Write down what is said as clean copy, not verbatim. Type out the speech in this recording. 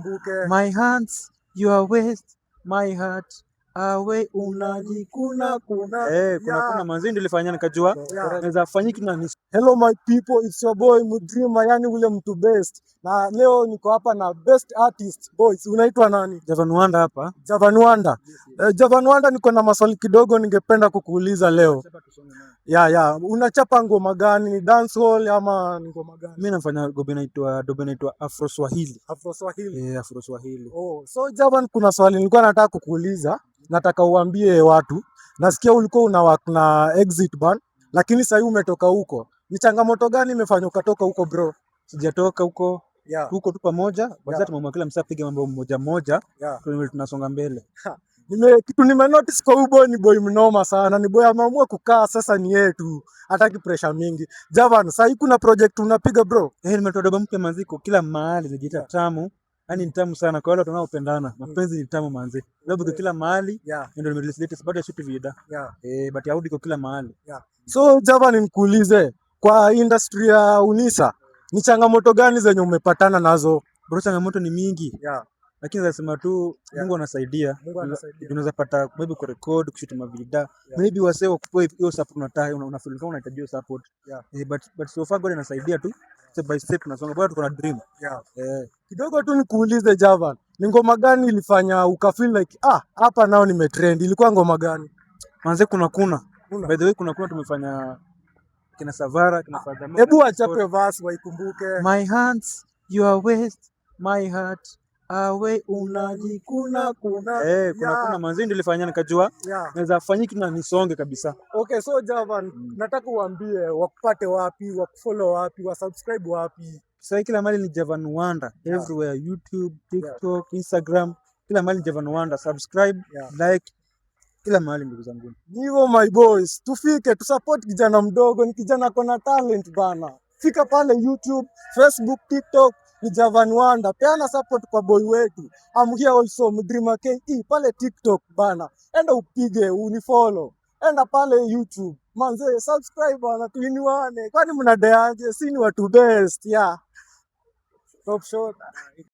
waikumbuke. My hands, your waist, my heart, awe unajikuna kuna manzi nilifanya nikajua naweza fanyiki na ni. Hello my people, it's your boy Mudrima, yani ule mtu best. Na leo niko hapa na best artist boys. Unaitwa nani? Javanwanda hapa. Javanwanda. Javanwanda, niko na maswali kidogo ningependa kukuuliza leo. Unachapa ngoma gani? Dancehall ama ngoma gani? Mimi nafanya dobe inaitwa Afro Swahili. Afro Swahili. Afro Swahili. So Javan, kuna swali nilikuwa nataka kukuuliza. Nataka uambie watu. Nasikia ulikuwa una work na Exit Band, lakini sasa umetoka huko. Ni changamoto gani imefanya ukatoka huko bro? Sijatoka huko. Huko tu pamoja. Kwanza tumemwona kila msanii piga mambo moja. Tunasonga mbele. Kitu nimenotice kwa huyu boy, ni boy mnoma sana. Ni boy ameamua kukaa sasa ni yetu. Hataki pressure mingi. Javan, sasa kuna project unapiga bro? Nimetoa doba mpya manziko kila mahali, inajiita tamu. Yaani ni tamu sana kwa wale tunaopendana. Mapenzi ni tamu manzi. Leo bado kila mahali. Ndio nimerelease latest baada ya shoot video. But audio iko kila mahali. So Javan, nikuulize, kwa industry ya Unisa ni changamoto gani zenye umepatana nazo? Bro, changamoto ni mingi. Lakini nasema tu Mungu anasaidia. Unaweza pata maybe ku record, kushoot mavideo. Maybe wasee wakupe hiyo support unataka, unafeel kama unahitaji hiyo support. But so far God anasaidia tu. Step by step tunasonga, bado tuko na dream. Kidogo tu nikuulize Javan, ni ngoma gani ilifanya ukafeel like hapa nao nimetrend? Ilikuwa ngoma gani? Manze kuna. By the way kuna tumefanya kina Savara, kina Fadhamo. Hebu achape verse waikumbuke. My hands, your waist, my heart, awe unajikuna. Kuna manzi nilifanya nikajua naweza fanyiki na nisonge kabisa. Okay, so Javan, nataka uambie wakupate wapi, wakufollow wapi, wasubscribe wapi? Sasa kila mahali ni Javanwanda, everywhere, YouTube, TikTok, Instagram, kila mahali Javanwanda. Subscribe, like, kila mahali ndugu zangu. Nivo my boys, tufike tusupport kijana mdogo, ni kijana kona talent bana. Fika pale YouTube, Facebook, TikTok, ni Javanwanda. Peana support kwa boy wetu. I'm here also Mudrima KE pale TikTok bana. Enda upige, unifollow. Enda pale YouTube. Manze, subscribe bana, tuiniwane. Kwani mnadeaje? Si ni watu best, Top shot.